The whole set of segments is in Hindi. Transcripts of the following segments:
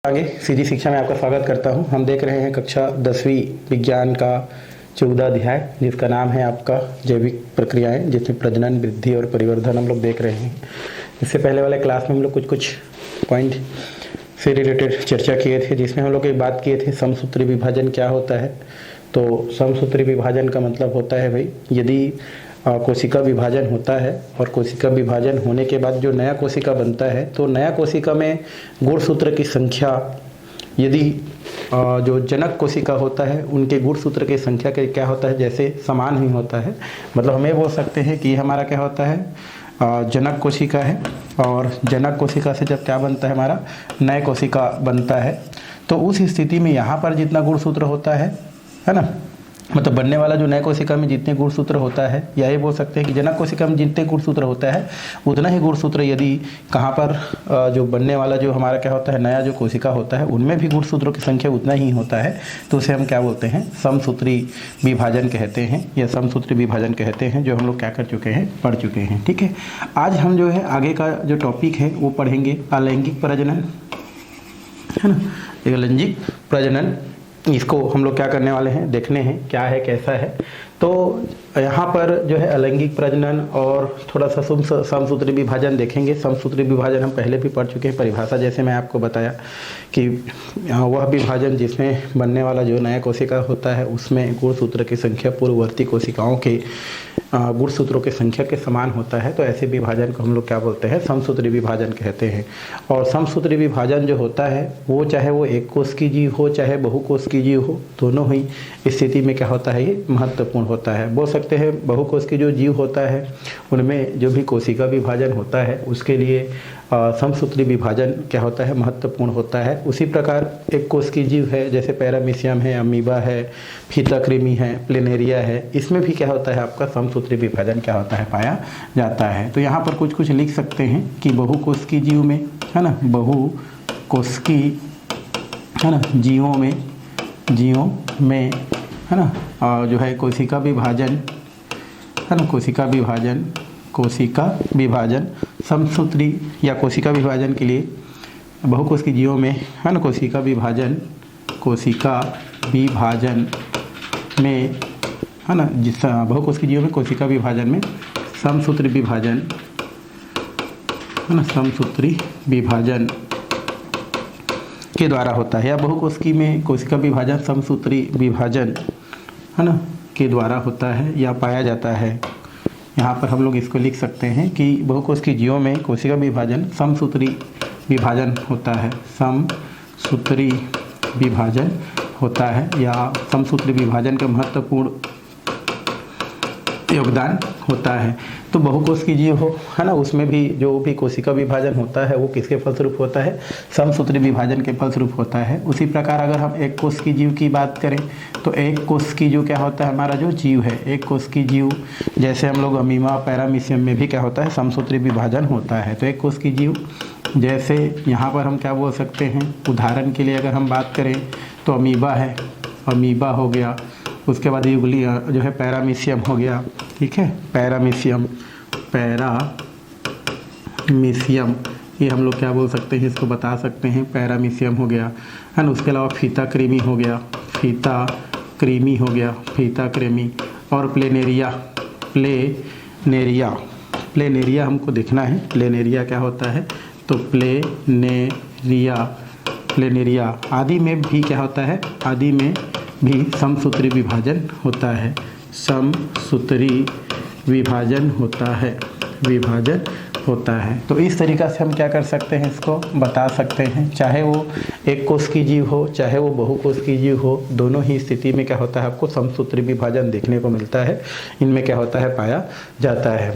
आगे सीधी शिक्षा में आपका स्वागत करता हूं। हम देख रहे हैं कक्षा 10वीं विज्ञान का 14 अध्याय, जिसका नाम है आपका जैविक प्रक्रियाएं, जिसमें प्रजनन, वृद्धि और परिवर्धन हम लोग देख रहे हैं। इससे पहले वाले क्लास में हम लोग कुछ पॉइंट से रिलेटेड चर्चा किए थे, जिसमें हम लोग एक बात किए थे समसूत्री विभाजन क्या होता है। तो समसूत्री विभाजन का मतलब होता है भाई, यदि कोशिका विभाजन होता है और कोशिका विभाजन होने के बाद जो नया कोशिका बनता है, तो नया कोशिका में गुणसूत्र की संख्या, यदि जो जनक कोशिका होता है उनके गुणसूत्र की संख्या के क्या होता है, जैसे समान ही होता है। मतलब हम ये बोल सकते हैं कि हमारा क्या होता है, जनक कोशिका है और जनक कोशिका से जब क्या बनता है, हमारा नए कोशिका बनता है। तो उस स्थिति में यहाँ पर जितना गुणसूत्र होता है ना, मतलब बनने वाला जो नए कोशिका में जितने गुणसूत्र होता है, या ये बोल सकते हैं कि जनक कोशिका में जितने गुणसूत्र होता है उतना ही गुणसूत्र यदि कहाँ पर जो बनने वाला जो हमारा क्या होता है, नया जो कोशिका होता है, उनमें भी गुणसूत्रों की संख्या उतना ही होता है, तो उसे हम क्या बोलते हैं, समसूत्री विभाजन कहते हैं, या समसूत्री विभाजन कहते हैं, जो हम लोग क्या कर चुके हैं, पढ़ चुके हैं। ठीक है, आज हम जो है आगे का जो टॉपिक है वो पढ़ेंगे अलैंगिक प्रजनन, है ना। अलैंगिक प्रजनन, इसको हम लोग क्या करने वाले हैं, देखने हैं क्या है, कैसा है। तो यहाँ पर जो है अलैंगिक प्रजनन और थोड़ा सा समसूत्री विभाजन देखेंगे। समसूत्री विभाजन हम पहले भी पढ़ चुके हैं। परिभाषा जैसे मैं आपको बताया कि वह विभाजन जिसमें बनने वाला जो नया कोशिका होता है उसमें गुणसूत्र की संख्या पूर्ववर्ती कोशिकाओं के गुणसूत्रों की संख्या के समान होता है, तो ऐसे विभाजन को हम लोग क्या बोलते हैं, समसूत्री विभाजन कहते हैं। और समसूत्री विभाजन जो होता है वो चाहे वो एक कोश की जीव हो चाहे बहुकोश की जीव हो, दोनों ही स्थिति में क्या होता है, ये महत्वपूर्ण होता है। बोल सकते हैं बहुकोश की जो जीव होता है उनमें जो भी कोशिका विभाजन होता है उसके लिए समसूत्री विभाजन क्या होता है, महत्वपूर्ण होता है। उसी प्रकार एक कोश की जीव है, जैसे पैरामीशियम है, अमीबा है, फीताकृमि है, प्लेनेरिया है, इसमें भी क्या होता है, आपका समसूत्री विभाजन क्या होता है, पाया जाता है। तो यहाँ पर कुछ लिख सकते हैं कि बहुकोश की जीव में, है ना, बहुकोश की, है ना, जीवों में है ना, जो है कोशिका विभाजन, है ना, कोशिका विभाजन समसूत्री या कोशिका विभाजन के लिए बहुकोश की जीवों में, है ना, कोशिका विभाजन में, है ना, जिस बहुकोश की जीवों में कोशिका विभाजन में समसूत्री विभाजन, है ना, समसूत्री विभाजन के द्वारा होता है, या बहुकोश की में कोशिका विभाजन समसूत्री विभाजन, है ना, के द्वारा होता है या पाया जाता है। यहाँ पर हम लोग इसको लिख सकते हैं कि बहुकोश की जीवों में कोशिका विभाजन समसूत्री विभाजन होता है, समसूत्री विभाजन होता है, या समसूत्री विभाजन का महत्वपूर्ण योगदान होता है। तो बहुकोश की जीव हो, है ना, उसमें भी जो भी कोशिका विभाजन होता है वो किसके फलस्वरूप होता है, समसूत्री विभाजन के फलस्वरूप होता है। उसी प्रकार अगर हम एक कोश की जीव की बात करें तो एक कोश की जो क्या होता है, हमारा जो जीव है, एक कोश की जीव, जैसे हम लोग अमीबा पैरामीशियम में भी क्या होता है, समसूत्री विभाजन होता है। तो एक कोश की जीव, जैसे यहाँ पर हम क्या बोल सकते हैं, उदाहरण के लिए अगर हम बात करें तो अमीबा है, अमीबा हो गया, उसके बाद युगली जो है पैरामीशियम हो गया। ठीक है, पैरामीशियम, ये हम लोग क्या बोल सकते हैं, इसको बता सकते हैं, पैरामीशियम हो गया, है ना। उसके अलावा फीताकृमि हो गया, फीताकृमि और प्लेनेरिया हमको देखना है, प्लेनेरिया क्या होता है, तो प्लेनेरिया आदि में भी क्या होता है, आदि में भी समसूत्री विभाजन होता है, समसूत्री विभाजन होता है। तो इस तरीक़ा से हम क्या कर सकते हैं, इसको बता सकते हैं, चाहे वो एक कोश की जीव हो चाहे वो बहुकोश की जीव हो, दोनों ही स्थिति में क्या होता है, आपको समसूत्री विभाजन देखने को मिलता है, इनमें क्या होता है, पाया जाता है।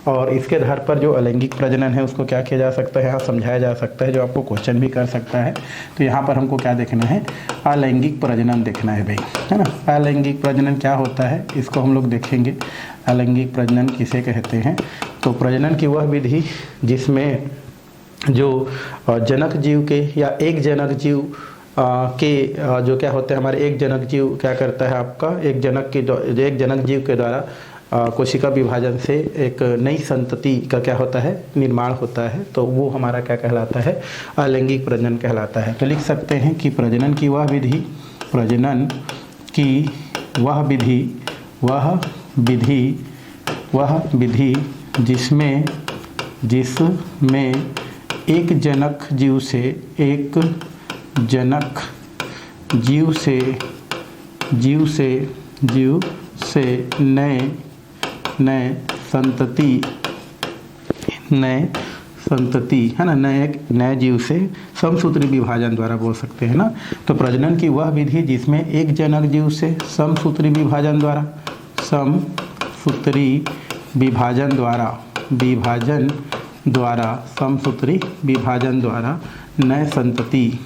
और इसके आधार पर जो अलैंगिक प्रजनन है उसको क्या किया जा सकता है, यहाँ समझाया जा सकता है, जो आपको क्वेश्चन भी कर सकता है। तो यहाँ पर हमको क्या देखना है, अलैंगिक प्रजनन देखना है भाई, है ना। अलैंगिक प्रजनन क्या होता है, इसको हम लोग देखेंगे। अलैंगिक प्रजनन किसे कहते हैं, तो प्रजनन की वह विधि जिसमें जो जनक जीव के या एक जनक जीव के जो क्या होते हैं, हमारे एक जनक जीव क्या करता है, आपका एक जनक जीव के द्वारा कोशिका विभाजन से एक नई संतति का क्या होता है, निर्माण होता है, तो वो हमारा क्या कहलाता है, अलैंगिक प्रजनन कहलाता है। तो लिख सकते हैं कि प्रजनन की वह विधि जिसमें एक जनक जीव से नए संतति है ना, नए जीव से समसूत्री विभाजन द्वारा बोल सकते हैं ना। तो प्रजनन की वह विधि जिसमें एक जनक जीव से समसूत्री विभाजन द्वारा नए संतति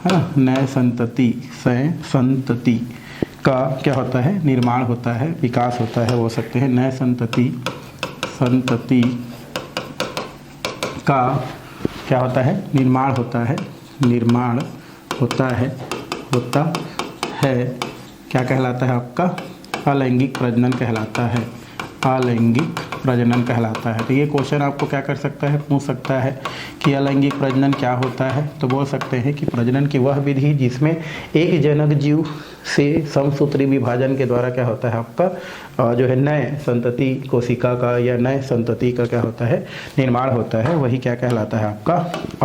है ना, नए संतति का क्या होता है, निर्माण होता है, विकास होता है, बोल सकते हैं। नए संतति का क्या होता है, निर्माण होता है, क्या कहलाता है आपका, अलैंगिक प्रजनन कहलाता है, अलैंगिक प्रजनन कहलाता है। तो ये क्वेश्चन आपको क्या कर सकता है, पूछ सकता है कि अलैंगिक प्रजनन क्या होता है। तो बोल सकते हैं कि प्रजनन की वह विधि जिसमें एक जनक जीव से समसूत्री विभाजन के द्वारा क्या होता है आपका जो है नए संतति कोशिका का या नए संतति का क्या होता है, निर्माण होता है, वही क्या कहलाता है आपका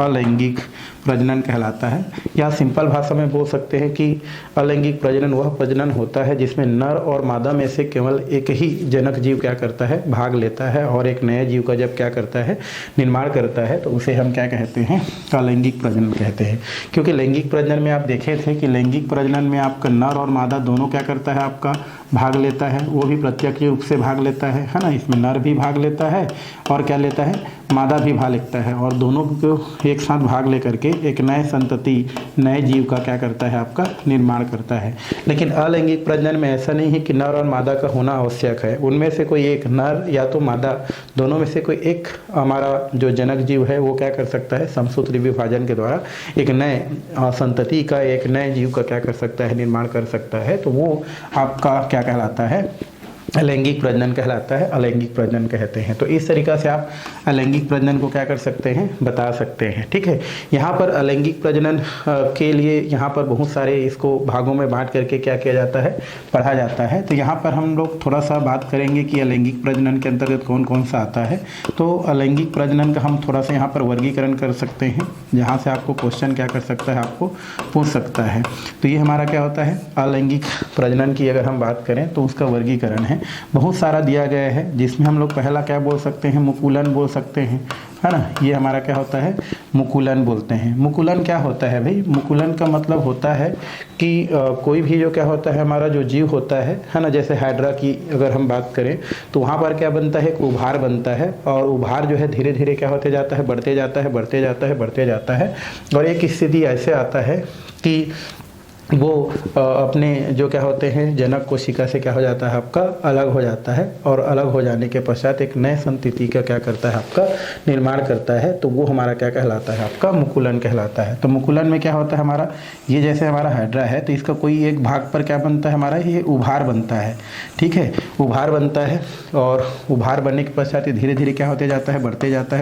अलैंगिक प्रजनन कहलाता है। या सिंपल भाषा में बोल सकते हैं कि अलैंगिक प्रजनन वह प्रजनन होता है जिसमें नर और मादा में से केवल एक ही जनक जीव क्या करता है, भाग लेता है, और एक नए जीव का जब क्या करता है, निर्माण करता है, तो उसे हम क्या कहते हैं, अलैंगिक प्रजनन कहते हैं। क्योंकि लैंगिक प्रजनन में आप देखे थे कि लैंगिक प्रजनन में आपका नर और मादा दोनों क्या करता है, आपका भाग लेता है, वो भी प्रत्यक्ष रूप से भाग लेता है ना, इसमें नर भी भाग लेता है और क्या लेता है, मादा भी भाग लेता है, और दोनों को एक साथ भाग लेकर के एक नए संतति, नए जीव का क्या करता है, आपका निर्माण करता है। लेकिन अलैंगिक प्रजनन में ऐसा नहीं है कि नर और मादा का होना आवश्यक है, उनमें से कोई एक नर या तो मादा, दोनों में से कोई एक हमारा जो जनक जीव है वो क्या कर सकता है, समसूत्री विभाजन के द्वारा एक नए संतति का, एक नए जीव का क्या कर सकता है, निर्माण कर सकता है। तो वो आपका क्या कहलाता है, अलैंगिक प्रजनन कहलाता है, अलैंगिक प्रजनन कहते हैं। तो इस तरीक़ा से आप अलैंगिक प्रजनन को क्या कर सकते हैं, बता सकते हैं। ठीक है, यहाँ पर अलैंगिक प्रजनन के लिए यहाँ पर बहुत सारे इसको भागों में बांट करके क्या किया जाता है, पढ़ा जाता है। तो यहाँ पर हम लोग थोड़ा सा बात करेंगे कि अलैंगिक प्रजनन के अंतर्गत कौन कौन सा आता है। तो अलैंगिक प्रजनन का हम थोड़ा सा यहाँ पर वर्गीकरण कर सकते हैं, जहाँ से आपको क्वेश्चन क्या कर सकता है, आपको पूछ सकता है। तो ये हमारा क्या होता है, अलैंगिक प्रजनन की अगर हम बात करें तो उसका वर्गीकरण है, बहुत सारा दिया गया है, जिसमें हम लोग पहला क्या बोल सकते हैं, मुकुलन बोल सकते हैं, है ना। ये हमारा क्या होता है, मुकुलन बोलते हैं। मुकुलन क्या होता है भाई, मुकुलन का मतलब होता है कि कोई भी जो क्या होता है, हमारा जो जीव होता है ना, जैसे हाइड्रा की अगर हम बात करें तो वहाँ पर क्या बनता है, एक उभार बनता है, और उभार जो है धीरे धीरे क्या होते जाता है, बढ़ते जाता है, और एक स्थिति ऐसे आता है कि वो अपने जो क्या होते हैं जनक कोशिका से क्या हो जाता है, आपका अलग हो जाता है, और अलग हो जाने के पश्चात एक नए संतति का क्या करता है, आपका निर्माण करता है। तो वो हमारा क्या कहलाता है, आपका मुकुलन कहलाता है। तो मुकुलन में क्या होता है हमारा, ये जैसे हमारा हाइड्रा है तो इसका कोई एक भाग पर क्या बनता है हमारा, ये उभार बनता है। ठीक है, उभार बनता है, और उभार बनने के पश्चात ये धीरे धीरे क्या होते जाता है, बढ़ते जाता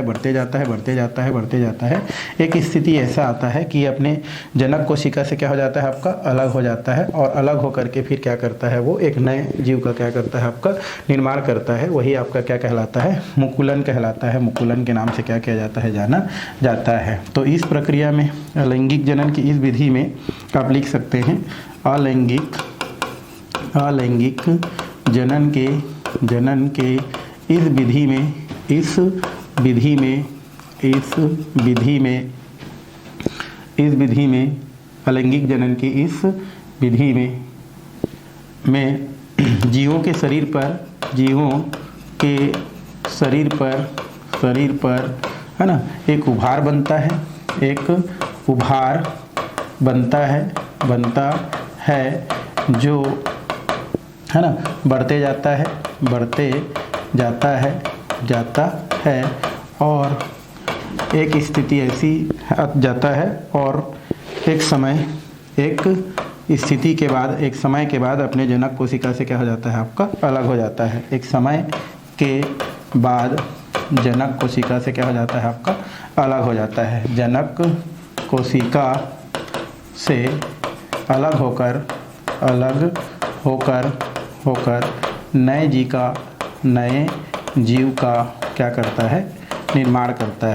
है। एक स्थिति ऐसा आता है कि अपने जनक कोशिका से क्या हो जाता है, आपका अलग हो जाता है, और अलग होकर के फिर क्या करता है, वो एक नए जीव का क्या करता है, आपका निर्माण करता है। वही आपका क्या कहलाता है, मुकुलन कहलाता है। मुकुलन के नाम से क्या किया जाता है, जाना जाता है। तो इस प्रक्रिया में अलैंगिक जनन की इस विधि में आप लिख सकते हैं, अलैंगिक जनन के इस विधि में अलैंगिक जनन की इस विधि में जीवों के शरीर पर है ना, एक उभार बनता है, जो है ना बढ़ते जाता है, और एक स्थिति ऐसी जाता है, और एक स्थिति के बाद, एक समय के बाद अपने जनक कोशिका से क्या हो जाता है आपका, अलग हो जाता है। एक समय के बाद जनक कोशिका से क्या हो जाता है आपका, अलग हो जाता है। जनक कोशिका से अलग होकर नए जीव का क्या करता है, निर्माण करता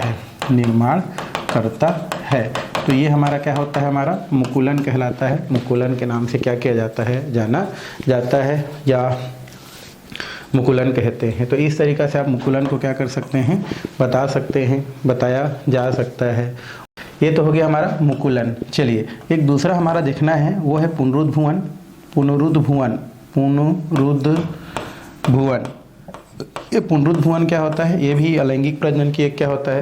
है। तो ये हमारा क्या होता है, हमारा मुकुलन कहलाता है। मुकुलन के नाम से क्या किया जाता है, जाना जाता है या मुकुलन कहते हैं। तो इस तरीक़ा से आप मुकुलन को क्या कर सकते हैं, बता सकते हैं, बताया जा सकता है। ये तो हो गया हमारा मुकुलन। चलिए एक दूसरा हमारा देखना है, वो है पुनरुद्भवन। ये पुनरुद्भवन क्या होता है, ये भी अलैंगिक प्रजनन की एक क्या होता है,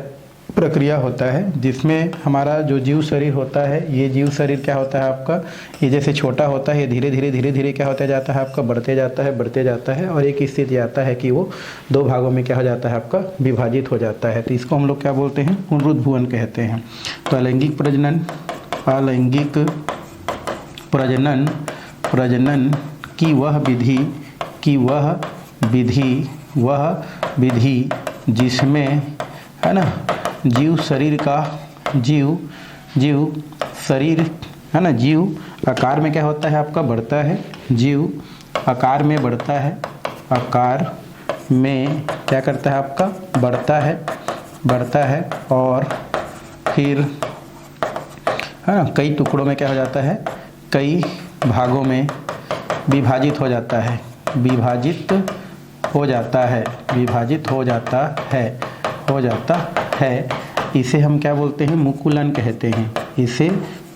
प्रक्रिया होता है, जिसमें हमारा जो जीव शरीर होता है, ये जीव शरीर क्या होता है आपका, ये जैसे छोटा होता है, ये धीरे धीरे क्या होता जाता है आपका, बढ़ते जाता है और एक स्थिति आता है कि वो दो भागों में क्या हो जाता है आपका, विभाजित हो जाता है। तो इसको हम लोग क्या बोलते हैं, पुनरुद्भवन कहते हैं। तो अलैंगिक प्रजनन की वह विधि जिसमें है ना जीव शरीर है ना, जीव आकार में क्या होता है आपका, बढ़ता है। जीव आकार में बढ़ता है, आकार में क्या करता है आपका, बढ़ता है और फिर है ना कई टुकड़ों में क्या हो जाता है, कई भागों में विभाजित हो जाता है। इसे हम क्या बोलते हैं, मुकुलन कहते हैं। इसे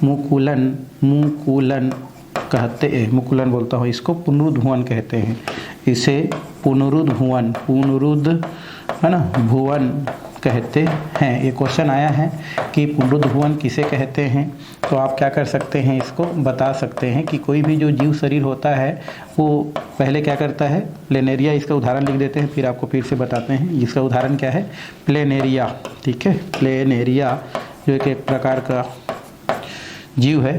मुकुलन बोलता हूँ, इसको पुनरुद्भवन कहते हैं। इसे पुनरुद्भवन है ना, भुवन कहते हैं। ये क्वेश्चन आया है कि पुनरुद्भवन किसे कहते हैं, तो आप क्या कर सकते हैं, इसको बता सकते हैं कि कोई भी जो जीव शरीर होता है वो पहले क्या करता है, प्लेनेरिया, इसका उदाहरण लिख देते हैं, फिर आपको फिर से बताते हैं। इसका उदाहरण क्या है, प्लेनेरिया। ठीक है, प्लेनेरिया जो एक प्रकार का जीव है,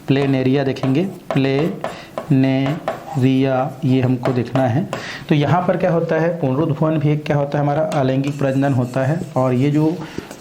प्लेनेरिया देखेंगे, प्लेनेरिया ये हमको देखना है। तो यहाँ पर क्या होता है, पुनरुद्भवन भी एक क्या होता है हमारा अलैंगिक प्रजनन होता है। और ये जो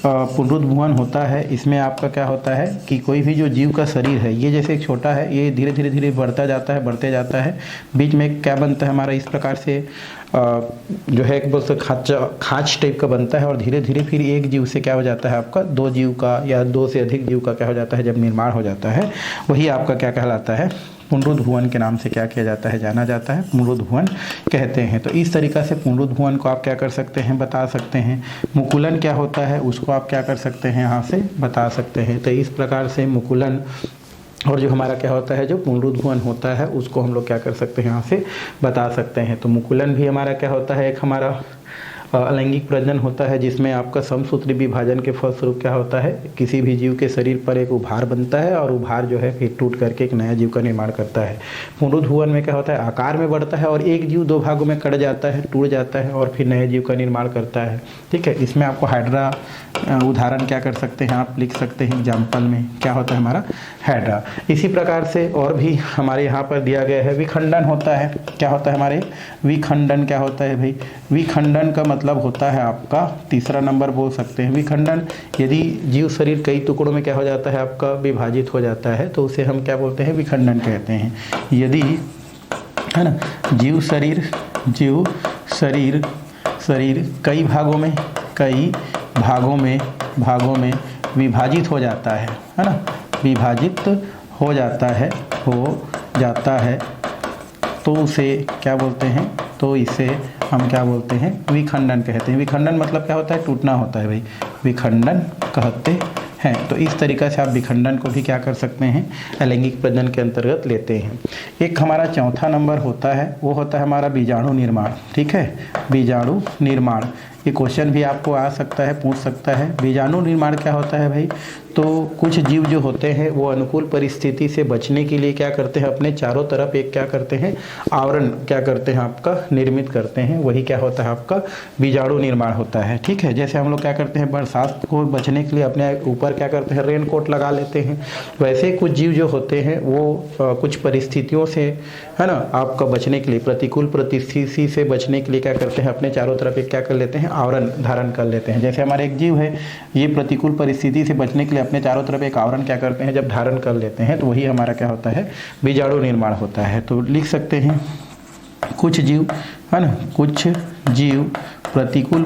पुनरुद्भवन होता है, इसमें आपका क्या होता है कि कोई भी जो जीव का शरीर है, ये जैसे एक छोटा है, ये धीरे धीरे बढ़ते जाता है। बीच में क्या बनता है हमारा, इस प्रकार से जो है एक बोलते खाँच टाइप का बनता है और धीरे धीरे फिर एक जीव से क्या हो जाता है आपका, दो जीव का या दो से अधिक जीव का क्या हो जाता है, जब निर्माण हो जाता है, वही आपका क्या कहलाता है, पुनरुद्भवन के नाम से क्या किया जाता है, जाना जाता है, पुनरुद्भवन कहते हैं। तो इस तरीक़ा से पुनरुद्भवन को आप क्या कर सकते हैं, बता सकते हैं। मुकुलन क्या होता है, उसको आप क्या कर सकते हैं, यहाँ से बता सकते हैं। तो इस प्रकार से मुकुलन और जो हमारा क्या होता है, जो पुनरुद्भवन होता है, उसको हम लोग क्या कर सकते हैं, यहाँ से बता सकते हैं। तो मुकुलन भी हमारा क्या होता है, एक हमारा अलैंगिक प्रजनन होता है, जिसमें आपका समसूत्री विभाजन के फलस्वरूप क्या होता है, किसी भी जीव के शरीर पर एक उभार बनता है और उभार जो है फिर टूट करके एक नया जीव का निर्माण करता है। पुनरुद्भवन में क्या होता है, आकार में बढ़ता है और एक जीव दो भागों में कट जाता है, टूट जाता है और फिर नए जीव का निर्माण करता है। ठीक है, इसमें आपको हाइड्रा उदाहरण क्या कर सकते हैं, आप लिख सकते हैं एग्जाम्पल में, क्या होता है हमारा हाइड्रा। इसी प्रकार से और भी हमारे यहाँ पर दिया गया है, विखंडन होता है। क्या होता है हमारे, विखंडन क्या होता है भाई, विखंडन का मतलब होता है आपका तीसरा नंबर बोल सकते हैं। विखंडन, यदि जीव शरीर कई टुकड़ों में क्या हो जाता है आपका, विभाजित हो जाता है, तो उसे हम क्या बोलते हैं, विखंडन कहते हैं। यदि है ना जीव शरीर कई भागों में विभाजित हो जाता है ना, विभाजित हो जाता है, तो उसे क्या बोलते हैं, तो इसे हम क्या बोलते हैं, विखंडन कहते हैं। विखंडन मतलब क्या होता है, टूटना होता है भाई, विखंडन कहते हैं। तो इस तरीक़ा से आप विखंडन को भी क्या कर सकते हैं, अलैंगिक प्रजनन के अंतर्गत लेते हैं। एक हमारा चौथा नंबर होता है, वो होता है हमारा बीजाणु निर्माण। ठीक है, बीजाणु निर्माण, ये क्वेश्चन भी आपको आ सकता है, पूछ सकता है। बीजाणु निर्माण क्या होता है भाई? तो कुछ जीव जो होते हैं वो अनुकूल परिस्थिति से बचने के लिए क्या करते हैं, अपने चारों तरफ एक क्या करते हैं, आवरण क्या करते हैं, आपका निर्मित करते हैं। वही क्या होता है, आपका बीजाणु निर्माण होता है। ठीक है, जैसे हम लोग क्या करते हैं, बरसात को बचने के लिए अपने ऊपर क्या करते हैं, रेन कोट लगा लेते हैं। वैसे कुछ जीव जो होते हैं वो कुछ परिस्थितियों से, है ना, आपका बचने के लिए, प्रतिकूल परिस्थिति से बचने के लिए क्या करते हैं, अपने चारों तरफ एक क्या कर लेते हैं, आवरण धारण कर लेते हैं। जैसे हमारे एक जीव है, ये प्रतिकूल परिस्थिति से बचने के लिए अपने चारों तरफ एक आवरण क्या करते हैं, जब धारण कर लेते हैं, तो वही हमारा क्या होता है, बीजाणु निर्माण होता है। तो लिख सकते हैं कुछ जीव, है ना, कुछ जीव प्रतिकूल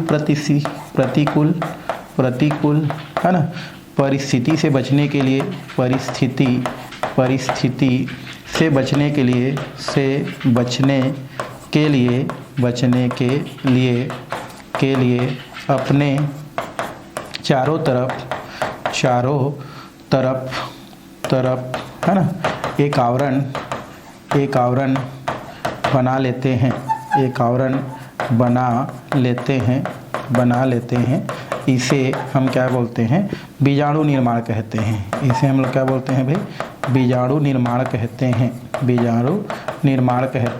है ना, परिस्थिति से बचने के लिए, परिस्थिति से बचने के लिए अपने चारों तरफ है ना, एक आवरण बना लेते हैं। इसे हम क्या बोलते हैं, बीजाणु निर्माण कहते हैं। इसे हम लोग क्या बोलते हैं भाई, बीजाणु निर्माण कहते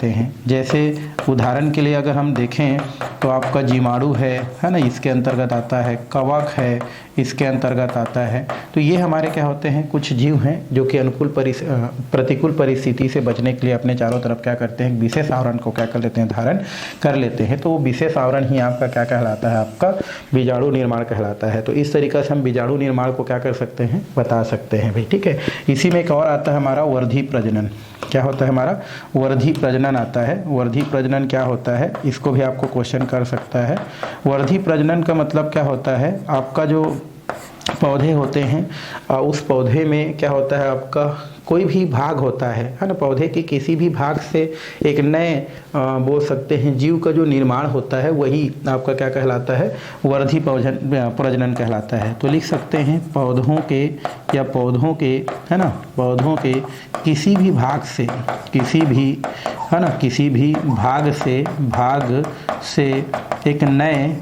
हैं। जैसे उदाहरण के लिए अगर हम देखें तो आपका जीवाणु है ना, इसके अंतर्गत आता है, कवक है, इसके अंतर्गत आता है। तो ये हमारे क्या होते हैं, कुछ जीव हैं जो कि प्रतिकूल परिस्थिति से बचने के लिए अपने चारों तरफ क्या करते हैं, विशेष आवरण को क्या कर लेते हैं, धारण कर लेते हैं। तो वो विशेष आवरण ही आपका क्या कहलाता है, आपका बीजाणु निर्माण कहलाता है। तो इस तरीक़े से हम बीजाणु निर्माण को क्या कर सकते हैं, बता सकते हैं भाई। ठीक है, इसी में एक और आता है हमारा वर्धी प्रजनन। क्या होता है हमारा, वर्धी प्रजनन आता है। वर्धी प्रजनन क्या होता है, इसको भी आपको क्वेश्चन कर सकता है। वर्धी प्रजनन का मतलब क्या होता है, आपका जो पौधे होते हैं उस पौधे में क्या होता है, आपका कोई भी भाग होता है ना, पौधे के किसी भी भाग से एक नए बोल सकते हैं जीव का जो निर्माण होता है, वही आपका क्या कहलाता है, वर्धी प्रजनन कहलाता है। तो लिख सकते हैं पौधों के है ना, पौधों के किसी भी भाग से, किसी भी भाग से एक नए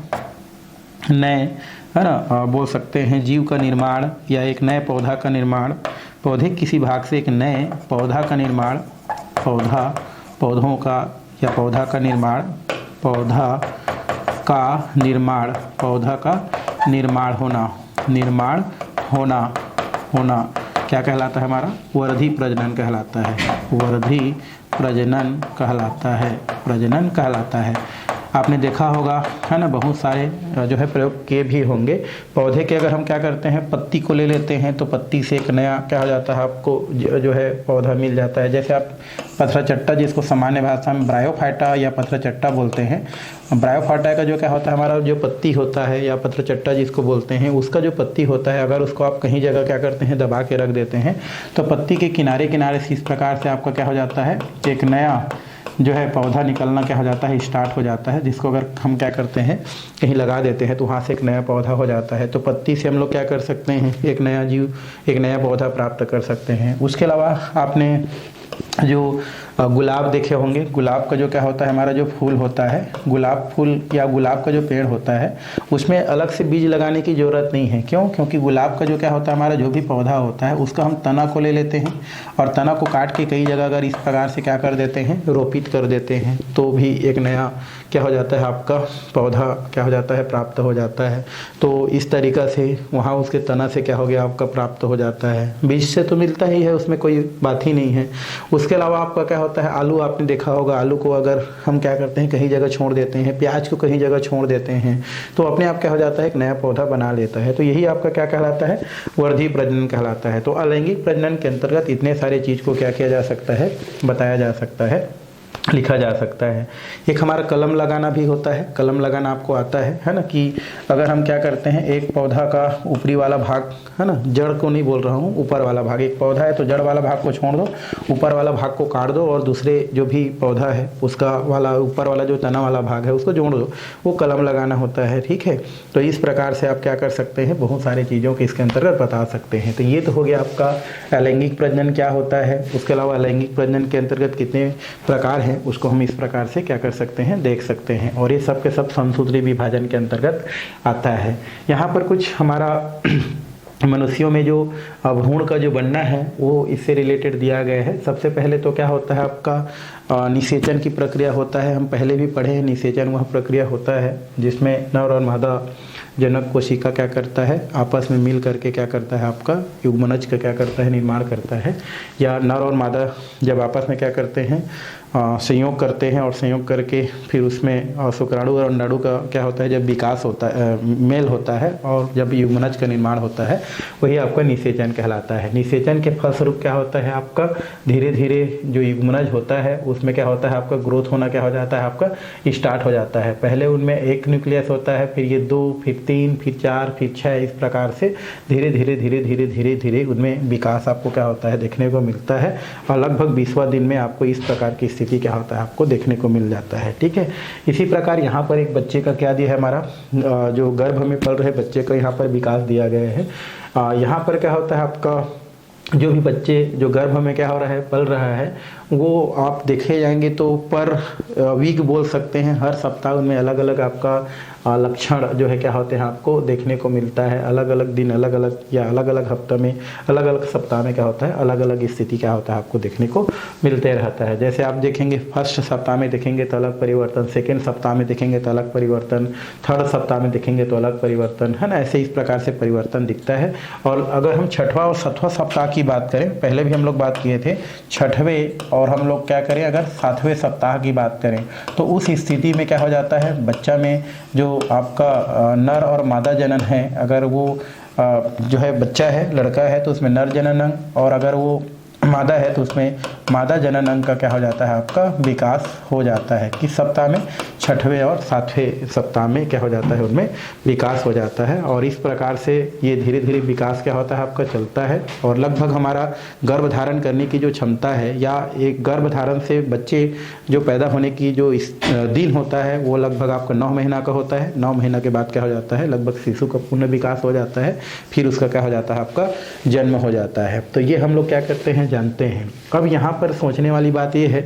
है ना, बोल सकते हैं जीव का निर्माण या एक नए पौधा का निर्माण। पौधे किसी भाग से एक नए पौधा का निर्माण, पौधों का या पौधा का निर्माण होना क्या कहलाता है हमारा, वर्धी प्रजनन कहलाता है। वर्धी प्रजनन कहलाता है। आपने देखा होगा, है ना, बहुत सारे जो है प्रयोग किए भी होंगे। पौधे के अगर हम क्या करते हैं, पत्ती को ले लेते हैं तो पत्ती से एक नया क्या हो जाता है, आपको जो है पौधा मिल जाता है। जैसे आप पथराचट्टा, जिसको सामान्य भाषा में ब्रायोफाइटा या पथराचट्टा बोलते हैं, ब्रायोफाइटा का जो क्या होता है, हमारा जो पत्ती होता है या पथराचट्टा जिसको बोलते हैं, उसका जो पत्ती होता है, अगर उसको आप कहीं जगह क्या करते हैं, दबा के रख देते हैं, तो पत्ती के किनारे से इस प्रकार से आपका क्या हो जाता है, एक नया जो है पौधा निकलना क्या हो जाता है, स्टार्ट हो जाता है। जिसको अगर हम क्या करते हैं, कहीं लगा देते हैं तो वहाँ से एक नया पौधा हो जाता है। तो पत्ती से हम लोग क्या कर सकते हैं, एक नया जीव, एक नया पौधा प्राप्त कर सकते हैं। उसके अलावा आपने जो गुलाब देखे होंगे, गुलाब का जो क्या होता है, हमारा जो फूल होता है, गुलाब फूल या गुलाब का जो पेड़ होता है, उसमें अलग से बीज लगाने की ज़रूरत नहीं है। क्यों? क्योंकि गुलाब का जो क्या होता है, हमारा जो भी पौधा होता है, उसका हम तना को ले लेते हैं और तना को काट के कई जगह अगर इस प्रकार से क्या कर देते हैं, रोपित कर देते हैं, तो भी एक नया क्या हो जाता है, आपका पौधा क्या हो जाता है, प्राप्त हो जाता है। तो इस तरीक़ा से वहाँ उसके तना से क्या हो गया, आपका प्राप्त हो जाता है। बीज से तो मिलता ही है, उसमें कोई बात ही नहीं है। उसके अलावा आपका क्या होता है, आलू आपने देखा होगा, आलू को अगर हम क्या करते हैं, कहीं जगह छोड़ देते हैं, प्याज को कहीं जगह छोड़ देते हैं, तो अपने आप क्या हो जाता है, एक नया पौधा बना लेता है। तो यही आपका क्या कहलाता है, वर्धी प्रजनन कहलाता है। तो अलैंगिक प्रजनन के अंतर्गत इतने सारे चीज़ को क्या किया जा सकता है, बताया जा सकता है, लिखा जा सकता है। एक हमारा कलम लगाना भी होता है। कलम लगाना आपको आता है ना, कि अगर हम क्या करते हैं, एक पौधा का ऊपरी वाला भाग, है ना, जड़ को नहीं बोल रहा हूँ, ऊपर वाला भाग, एक पौधा है तो जड़ वाला भाग को छोड़ दो, ऊपर वाला भाग को काट दो और दूसरे जो भी पौधा है उसका वाला ऊपर वाला जो तना वाला भाग है उसको जोड़ दो, वो कलम लगाना होता है। ठीक है, तो इस प्रकार से आप क्या कर सकते हैं, बहुत सारी चीज़ों के इसके अंतर्गत बता सकते हैं। तो ये तो हो गया आपका अलैंगिक प्रजनन क्या होता है। उसके अलावा अलैंगिक प्रजनन के अंतर्गत कितने प्रकार हैं है उसको हम इस प्रकार से क्या कर सकते हैं, देख सकते हैं। और ये सब के सब समसूत्री विभाजन के अंतर्गत आता है। यहाँ पर कुछ हमारा मनुष्यों में जो भ्रूण का जो बनना है वो इससे रिलेटेड दिया गया है। सबसे पहले तो क्या होता है आपका निषेचन की प्रक्रिया होता है। हम पहले भी पढ़े हैं, निषेचन वह प्रक्रिया होता है जिसमें नर और मादा जनक कोशिका क्या करता है, आपस में मिल करके क्या करता है, आपका युग्मनज का क्या करता है, निर्माण करता है। या नर और मादा जब आपस में क्या करते हैं, संयोग करते हैं, और संयोग करके फिर उसमें शुक्राणु और अंडाणु का क्या होता है, जब विकास होता है, मेल होता है, और जब युग्मनज का निर्माण होता है, वही आपका निषेचन कहलाता है। निषेचन के फलस्वरूप क्या होता है आपका, धीरे धीरे जो युग्मनज होता है उसमें क्या होता है आपका ग्रोथ होना क्या हो जाता है, आपका स्टार्ट हो जाता है। पहले उनमें एक न्यूक्लियस होता है, फिर ये 2, फिर 3, फिर 4, फिर 6, इस प्रकार से धीरे धीरे धीरे धीरे धीरे धीरे उनमें विकास आपको क्या होता है, देखने को मिलता है। और लगभग 20वां दिन में आपको इस प्रकार की स्थिति क्या होता है, आपको देखने को मिल जाता है। ठीक है, इसी प्रकार यहाँ पर एक बच्चे का क्या दिया है, हमारा जो गर्भ में पल रहे बच्चे का यहाँ पर विकास दिया गया है। यहाँ पर क्या होता है आपका, जो भी बच्चे जो गर्भ में क्या हो रहा है, पल रहा है, वो आप देखे जाएंगे तो पर वीक बोल सकते हैं। हर सप्ताह उनमें अलग अलग आपका लक्षण जो है क्या होते हैं, आपको देखने को मिलता है। अलग अलग दिन, अलग अलग या अलग अलग हफ्ते में, अलग अलग सप्ताह में क्या होता है, अलग अलग स्थिति क्या होता है, आपको देखने को मिलते रहता है। जैसे आप देखेंगे फर्स्ट सप्ताह में देखेंगे तो अलग परिवर्तन, सेकेंड सप्ताह में देखेंगे तो अलग परिवर्तन, थर्ड सप्ताह में देखेंगे तो अलग परिवर्तन, है ना। ऐसे इस प्रकार से परिवर्तन दिखता है। और अगर हम छठवां और सातवां सप्ताह की बात करें, पहले भी हम लोग बात किए थे छठवें, और हम लोग क्या करें, अगर 7वें सप्ताह की बात करें तो उस स्थिति में क्या हो जाता है, बच्चा में जो आपका नर और मादा जनन है, अगर वो जो है बच्चा है, लड़का है, तो उसमें नर जनन अंग, और अगर वो मादा है तो उसमें मादा जनन अंग का क्या हो जाता है, आपका विकास हो जाता है। किस सप्ताह में, 6वें और 7वें सप्ताह में क्या हो जाता है, उनमें विकास हो जाता है। और इस प्रकार से ये धीरे धीरे विकास क्या होता है, आपका चलता है। और लगभग हमारा गर्भ धारण करने की जो क्षमता है, या एक गर्भ धारण से बच्चे जो पैदा होने की जो दिन होता है, वो लगभग आपका 9 महीना का होता है। 9 महीना के बाद क्या हो जाता है, लगभग शिशु का पूर्ण विकास हो जाता है, फिर उसका क्या हो जाता है, आपका जन्म हो जाता है। तो ये हम लोग क्या करते हैं, जानते हैं। अब यहाँ पर सोचने वाली बात ये है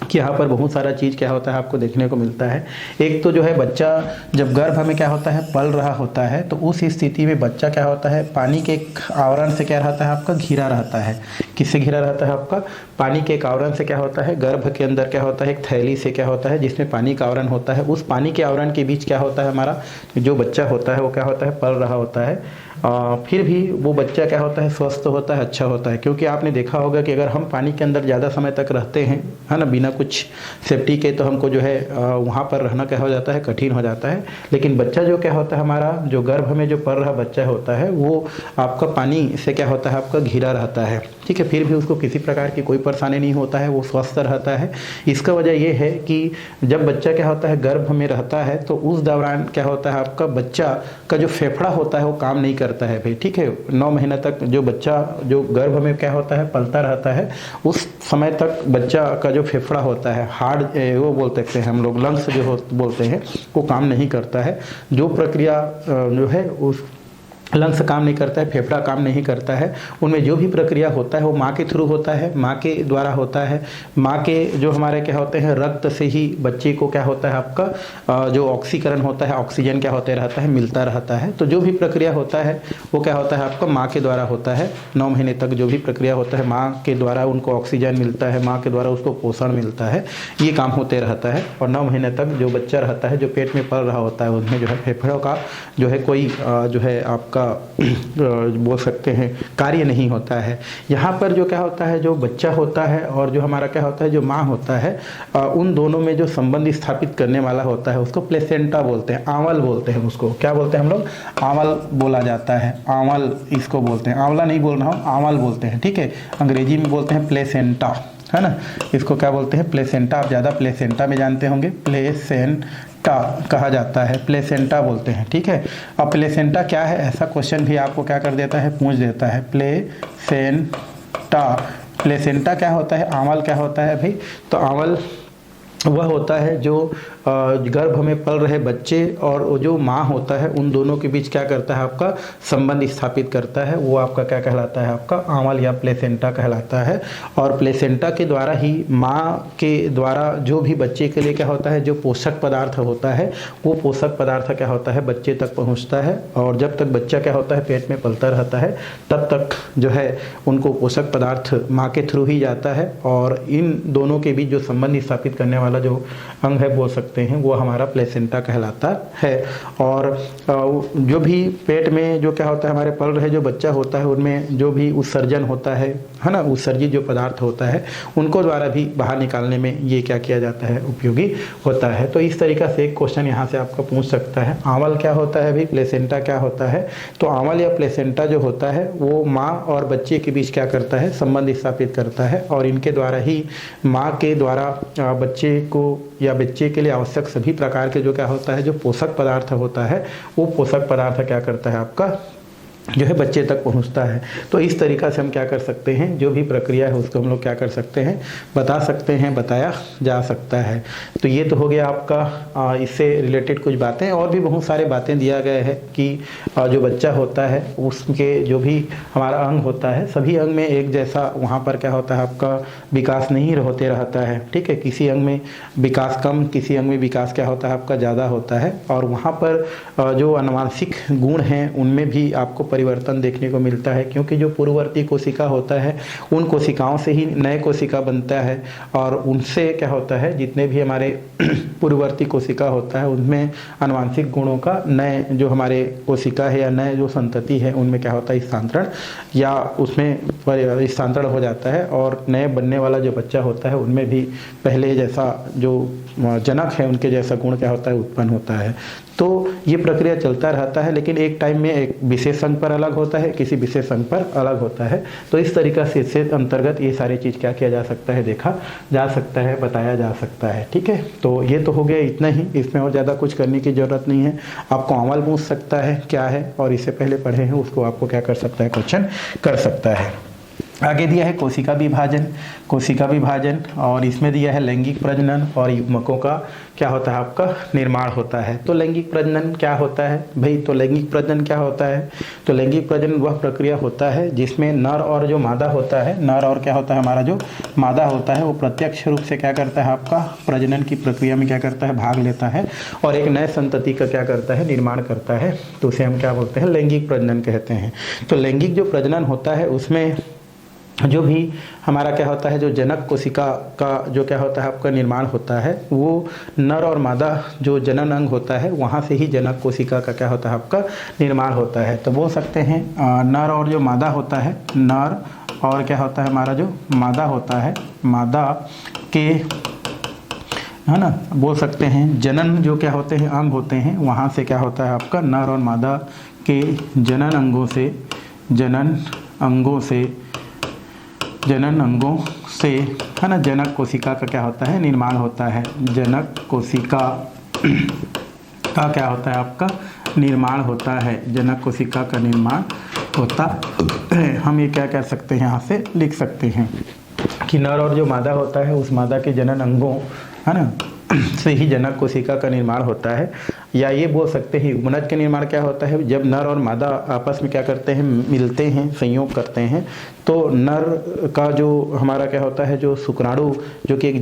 कि यहाँ पर बहुत सारा चीज़ क्या होता है, आपको देखने को मिलता है। एक तो जो है बच्चा जब गर्भ में क्या होता है, पल रहा होता है, तो उस स्थिति में बच्चा क्या होता है, पानी के आवरण से क्या रहता है, आपका घिरा रहता है। किससे घिरा रहता है, आपका पानी के एक आवरण से क्या होता है, गर्भ के अंदर क्या होता है, एक थैली से क्या होता है, जिसमें पानी का आवरण होता है। उस पानी के आवरण के बीच क्या होता है, हमारा जो बच्चा होता है वो क्या होता है, पल रहा होता है। फिर भी वो बच्चा क्या होता है, स्वस्थ होता है, अच्छा होता है। क्योंकि आपने देखा होगा कि अगर हम पानी के अंदर ज़्यादा समय तक रहते हैं, है ना, बिना कुछ सेफ्टी के, तो हमको जो है वहाँ पर रहना क्या हो जाता है, कठिन हो जाता है। लेकिन बच्चा जो क्या होता है, हमारा जो गर्भ में जो पल रहा बच्चा होता है, वो आपका पानी से क्या होता है, आपका घिरा रहता है। ठीक है, फिर भी उसको किसी प्रकार की कोई परेशानी नहीं होता है, वो स्वस्थ रहता है। इसका वजह ये है कि जब बच्चा क्या होता है, गर्भ में रहता है, तो उस दौरान क्या होता है, आपका बच्चा का जो फेफड़ा होता है वो काम नहीं करता है भाई। ठीक है, 9 महीना तक जो बच्चा जो गर्भ में क्या होता है, पलता रहता है, उस समय तक बच्चा का जो फेफड़ा होता है, हार्ड वो बोल सकते हैं हम लोग, लंग्स जो बोलते हैं, वो काम नहीं करता है। जो प्रक्रिया जो है उस लंग्स काम नहीं करता है, फेफड़ा काम नहीं करता है, उनमें जो भी प्रक्रिया होता है वो माँ के थ्रू होता है, माँ के द्वारा होता है। माँ के जो हमारे क्या होते हैं, रक्त से ही बच्चे को क्या होता है, आपका जो ऑक्सीकरण होता है, ऑक्सीजन क्या होते रहता है, मिलता रहता है। तो जो भी प्रक्रिया होता है वो क्या होता है, आपका माँ के द्वारा होता है। 9 महीने तक जो भी प्रक्रिया होता है, माँ के द्वारा उनको ऑक्सीजन मिलता है, माँ के द्वारा उसको पोषण मिलता है, ये काम होते रहता है। और 9 महीने तक जो बच्चा रहता है, जो पेट में पल रहा होता है, उसमें जो है फेफड़ों का जो है कोई जो है आपका बोल सकते हैं कार्य नहीं होता है। यहाँ पर जो क्या होता है, जो बच्चा होता है और जो हमारा क्या होता है, जो माँ होता है, उन दोनों में जो संबंध स्थापित करने वाला होता है उसको प्लेसेंटा बोलते हैं, आंवल बोलते हैं। उसको क्या बोलते हैं हम लोग, आंवल बोला जाता है, आंवल इसको बोलते हैं। आंवला नहीं बोल रहा हूँ, आंवल बोलते हैं। ठीक है, अंग्रेजी में बोलते हैं प्लेसेंटा, है ना। इसको क्या बोलते हैं, प्लेसेंटा। आप ज़्यादा प्लेसेंटा में जानते होंगे, प्लेसेंटा कहा जाता है, प्लेसेंटा बोलते हैं। ठीक है, अब प्लेसेंटा क्या है, ऐसा क्वेश्चन भी आपको क्या कर देता है, पूछ देता है। प्लेसेंटा, प्लेसेंटा क्या होता है, आंवल क्या होता है भाई, तो आंवल वह होता है जो गर्भ में पल रहे बच्चे और जो माँ होता है उन दोनों के बीच क्या करता है आपका संबंध स्थापित करता है, वो आपका क्या कहलाता है, आपका आंवल या प्लेसेंटा कहलाता है। और प्लेसेंटा के द्वारा ही माँ के द्वारा जो भी बच्चे के लिए क्या होता है, जो पोषक पदार्थ होता है वो पोषक पदार्थ क्या होता है बच्चे तक पहुँचता है। और जब तक बच्चा क्या होता है पेट में पलता रहता है तब तक जो है उनको पोषक पदार्थ माँ के थ्रू ही जाता है। और इन दोनों के बीच जो संबंध स्थापित करने वाला जो अंग है बोल सकते हैं वो हमारा प्लेसेंटा कहलाता है। और जो भी पेट में जो क्या होता है हमारे पल रहे जो बच्चा होता है उनमें जो भी उत्सर्जन होता है ना, उत्सर्जित जो पदार्थ होता है उनको द्वारा भी बाहर निकालने में ये क्या किया जाता है, उपयोगी होता है। तो इस तरीका से एक क्वेश्चन यहाँ से आपका पूछ सकता है, आंवल क्या होता है भाई, प्लेसेंटा क्या होता है। तो आंवल या प्लेसेंटा जो होता है वो माँ और बच्चे के बीच क्या करता है, संबंध स्थापित करता है। और इनके द्वारा ही माँ के द्वारा बच्चे को या बच्चे के लिए आवश्यक सभी प्रकार के जो क्या होता है जो पोषक पदार्थ होता है वो पोषक पदार्थ क्या करता है आपका जो है बच्चे तक पहुंचता है। तो इस तरीका से हम क्या कर सकते हैं, जो भी प्रक्रिया है उसको हम लोग क्या कर सकते हैं, बता सकते हैं, बताया जा सकता है। तो ये तो हो गया आपका इससे रिलेटेड कुछ बातें। और भी बहुत सारे बातें दिया गया है कि जो बच्चा होता है उसके जो भी हमारा अंग होता है सभी अंग में एक जैसा वहाँ पर क्या होता है आपका विकास नहीं होते रहता है, ठीक है। किसी अंग में विकास कम, किसी अंग में विकास क्या होता है आपका ज़्यादा होता है। और वहाँ पर जो आनुवांशिक गुण हैं उनमें भी आपको परिवर्तन देखने को मिलता है, क्योंकि जो पूर्ववर्ती कोशिका होता है उन कोशिकाओं से ही नए कोशिका बनता है। और उनसे क्या होता है जितने भी हमारे पूर्ववर्ती कोशिका होता है उनमें आनुवांशिक गुणों का नए जो हमारे कोशिका है या नए जो संतति है उनमें क्या होता है स्थानांतरण या उसमें स्थानांतरण हो जाता है। और नए बनने वाला जो बच्चा होता है उनमें भी पहले जैसा जो जनक है उनके जैसा गुण क्या होता है उत्पन्न होता है। तो ये प्रक्रिया चलता रहता है, लेकिन एक टाइम में एक विशेष अंग पर अलग होता है, किसी विशेष अंग पर अलग होता है। तो इस तरीका से इससे अंतर्गत ये सारी चीज़ क्या किया जा सकता है, देखा जा सकता है, बताया जा सकता है, ठीक है। तो ये तो हो गया इतना ही, इसमें और ज़्यादा कुछ करने की ज़रूरत नहीं है। आपको आंवल पूछ सकता है क्या है और इससे पहले पढ़े हैं उसको आपको क्या कर सकता है, क्वेश्चन कर सकता है। आगे दिया है कोशिका विभाजन, कोशिका विभाजन और इसमें दिया है लैंगिक प्रजनन और युग्मकों का क्या होता है आपका निर्माण होता है। तो लैंगिक प्रजनन क्या होता है भाई, तो लैंगिक प्रजनन क्या होता है, तो लैंगिक प्रजनन वह प्रक्रिया होता है जिसमें नर और जो मादा होता है, नर और क्या होता है हमारा जो मादा होता है वो प्रत्यक्ष रूप से क्या करता है आपका प्रजनन की प्रक्रिया में क्या करता है, भाग लेता है और एक नए संतति का क्या करता है, निर्माण करता है। तो उसे हम क्या बोलते हैं, लैंगिक प्रजनन कहते हैं। तो लैंगिक जो प्रजनन होता है उसमें जो भी हमारा क्या होता है जो जनक कोशिका का जो क्या होता है आपका निर्माण होता है वो नर और मादा जो जनन अंग होता है वहाँ से ही जनक कोशिका का क्या होता है आपका निर्माण होता है। तो बोल सकते हैं नर और जो मादा होता है, नर और क्या होता है हमारा जो मादा होता है, मादा के है ना, बोल सकते हैं जनन जो क्या होते हैं अंग होते हैं वहाँ से क्या होता है आपका नर और मादा के जनन अंगों से है ना जनक कोशिका का क्या होता है निर्माण होता है। जनक कोशिका का क्या होता है आपका निर्माण होता है, जनक कोशिका का निर्माण होता है। हम ये क्या कह सकते हैं, यहाँ से लिख सकते हैं कि नर और जो मादा होता है उस मादा के जनन अंगों है ना से ही जनक कोशिका का निर्माण होता है। या ये बोल सकते हैं युग्मनज का निर्माण क्या होता है, जब नर और मादा आपस में क्या करते हैं, मिलते हैं, संयोग करते हैं। तो नर का जो हमारा क्या होता है जो शुक्राणु जो कि एक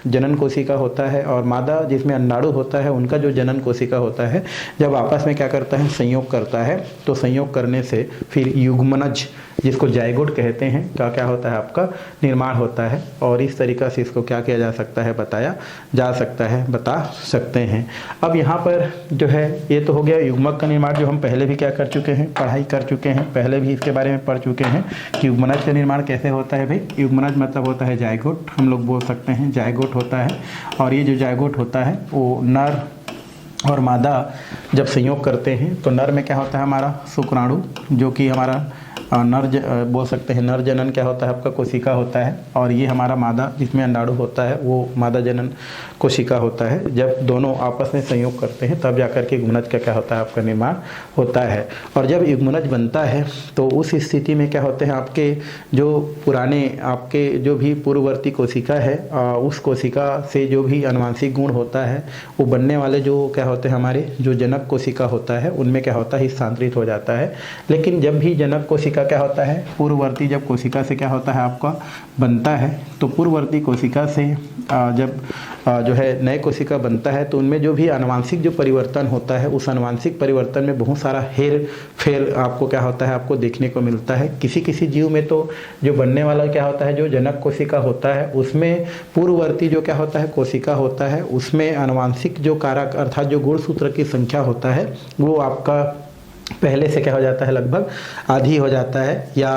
जनन कोशिका होता है और मादा जिसमें अंडाणु होता है उनका जो जनन कोशिका होता है जब आपस में क्या करता है संयोग करता है तो संयोग करने से फिर युग्मनज जिसको जाइगोट कहते हैं का क्या होता है आपका निर्माण होता है। और इस तरीका से इसको क्या किया जा सकता है, बताया जा सकता है, बता सकते हैं। अब यहाँ पर जो है ये तो हो गया युग्मक का निर्माण जो हम पहले भी क्या कर चुके हैं, पढ़ाई कर चुके हैं, पहले भी इसके बारे में पढ़ चुके हैं कि युग्मनज का निर्माण कैसे होता है भाई। युग्मनज मतलब होता है जाइगोट, हम लोग बोल सकते हैं जाइगोट होता है। और ये जो जाइगोट होता है वो नर और मादा जब संयोग करते हैं तो नर में क्या होता है हमारा शुक्राणु जो कि हमारा बोल सकते हैं नर जनन क्या होता है आपका कोशिका होता है, और ये हमारा मादा जिसमें अंडाणु होता है वो मादा जनन कोशिका होता है। जब दोनों आपस में संयोग करते हैं तब जाकर के युग्मनज का क्या होता है आपका निर्माण होता है। और जब युग्मनज बनता है तो उस स्थिति में क्या होते हैं आपके जो पुराने आपके जो भी पूर्ववर्ती कोशिका है उस कोशिका से जो भी आनुवंशिक गुण होता है वो बनने वाले जो क्या होते हैं हमारे जो जनक कोशिका होता है उनमें क्या होता है स्थानांतरित हो जाता है। लेकिन जब भी जनक कोशिका क्या होता है पूर्ववर्ती जब कोशिका से क्या होता है आपका बनता है तो पूर्ववर्ती कोशिका से जब जो है नए कोशिका बनता है तो उनमें जो भी आनुवंशिक जो परिवर्तन होता है उस आनुवंशिक परिवर्तन में बहुत सारा हेर फेर आपको क्या होता है आपको देखने को मिलता है। किसी किसी जीव में तो जो बनने वाला क्या होता है जो जनक कोशिका होता है उसमें पूर्ववर्ती जो क्या होता है कोशिका होता है उसमें आनुवंशिक जो कारक अर्थात जो गुणसूत्र की संख्या होता है वो आपका पहले से क्या हो जाता है लगभग आधी हो जाता है या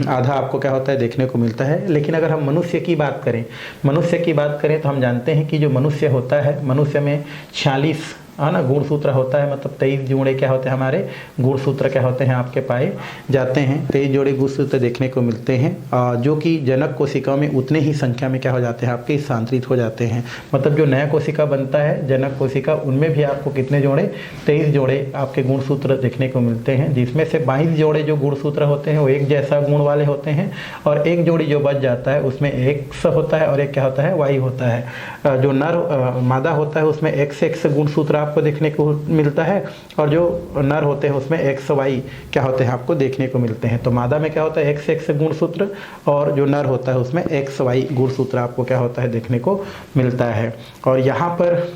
आधा आपको क्या होता है देखने को मिलता है। लेकिन अगर हम मनुष्य की बात करें तो हम जानते हैं कि जो मनुष्य होता है मनुष्य में 46 है ना गुणसूत्र होता है, मतलब 23 जोड़े क्या होते हैं हमारे गुणसूत्र क्या होते हैं आपके पाए जाते हैं। 23 जोड़े गुणसूत्र देखने को मिलते हैं जो कि जनक कोशिका में उतने ही संख्या में क्या हो जाते हैं आपके स्थानांतरित हो जाते हैं। मतलब जो नया कोशिका बनता है जनक कोशिका उनमें भी आपको कितने जोड़े 23 जोड़े आपके गुणसूत्र देखने को मिलते हैं, जिसमें से 22 जोड़े जो गुणसूत्र होते हैं वो एक जैसा गुण वाले होते हैं और एक जोड़ी जो बच जाता है उसमें एक्स होता है और एक क्या होता है वाई होता है। जो नर मादा होता है उसमें एक्स गुणसूत्र आपको देखने को मिलता है और जो नर होते हैं उसमें एक्स वाई क्या होते हैं आपको देखने को मिलते हैं। तो मादा में क्या होता है एक्स गुणसूत्र और जो नर होता है उसमें एक्स वाई गुणसूत्र आपको क्या होता है देखने को मिलता है। और यहाँ पर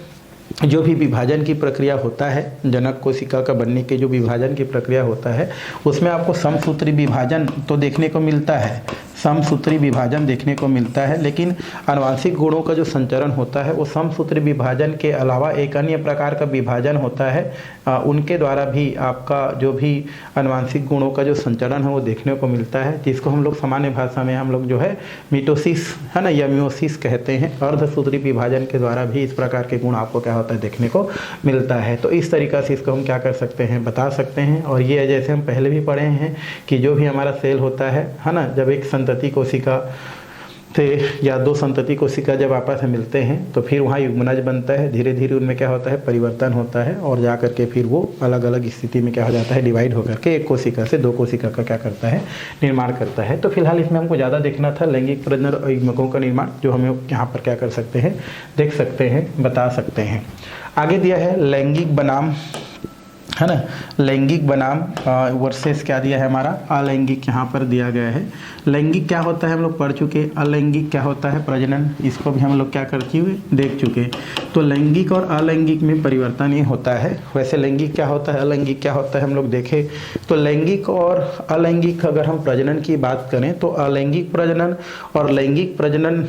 जो भी विभाजन की प्रक्रिया होता है जनक कोशिका का बनने के जो विभाजन की प्रक्रिया होता है उसमें आपको समसूत्री विभाजन तो देखने को मिलता है, समसूत्री विभाजन देखने को मिलता है। लेकिन आनुवंशिक गुणों का जो संचरण होता है वो समसूत्री विभाजन के अलावा एक अन्य प्रकार का विभाजन होता है, उनके द्वारा भी आपका जो भी आनुवंशिक गुणों का जो संचरण है वो देखने को मिलता है, जिसको हम लोग सामान्य भाषा में हम लोग जो है मिटोसिस है ना या मियोसिस कहते हैं। अर्धसूत्री विभाजन के द्वारा भी इस प्रकार के गुण आपको क्या होता है देखने को मिलता है। तो इस तरीक़ा से इसको हम क्या कर सकते हैं बता सकते हैं। और ये जैसे हम पहले भी पढ़े हैं कि जो भी हमारा सेल होता है ना, जब एक संतति कोशिका थे या दो संतति कोशिका जब आपस में मिलते हैं तो फिर वहाँ युग्मनज बनता है, धीरे धीरे उनमें क्या होता है परिवर्तन होता है और जा करके फिर वो अलग अलग स्थिति में क्या हो जाता है डिवाइड होकर के एक कोशिका से दो कोशिका का क्या करता है निर्माण करता है। तो फिलहाल इसमें हमको ज़्यादा देखना था लैंगिक प्रजनन और युग्मकों का निर्माण, जो हम यहाँ पर क्या कर सकते हैं देख सकते हैं बता सकते हैं। आगे दिया है लैंगिक बनाम है ना, लैंगिक बनाम वर्सेस क्या दिया है हमारा अलैंगिक यहाँ पर दिया गया है। लैंगिक क्या होता है हम लोग पढ़ चुके, अलैंगिक क्या होता है प्रजनन, इसको भी हम लोग क्या कर चुके देख चुके। तो लैंगिक और अलैंगिक में परिवर्तन ये होता है। वैसे लैंगिक क्या होता है अलैंगिक क्या होता है हम लोग देखें तो लैंगिक और अलैंगिक अगर हम प्रजनन की बात करें तो अलैंगिक प्रजनन और लैंगिक प्रजनन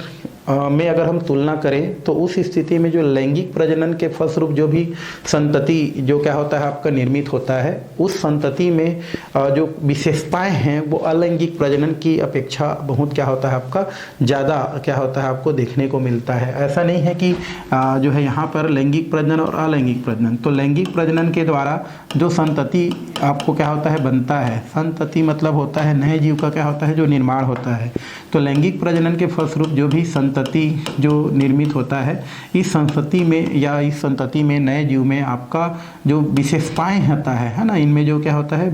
में अगर हम तुलना करें तो उस स्थिति में जो लैंगिक प्रजनन के फलस्वरूप जो भी संतति जो क्या होता है आपका निर्मित होता है उस संतति में जो विशेषताएं हैं वो अलैंगिक प्रजनन की अपेक्षा बहुत क्या होता है आपका ज़्यादा क्या होता है आपको देखने को मिलता है। ऐसा नहीं है कि जो है यहाँ पर लैंगिक प्रजनन और अलैंगिक प्रजनन, तो लैंगिक प्रजनन के द्वारा जो संतति आपको क्या होता है बनता है, संतति मतलब होता है नए जीव का क्या होता है जो निर्माण होता है। तो लैंगिक प्रजनन के फलस्वरूप जो भी संतति जो निर्मित होता है इस संतति में या इस संतति में नए जीव में आपका जो विशेषताएं होता है ना, इनमें जो क्या होता है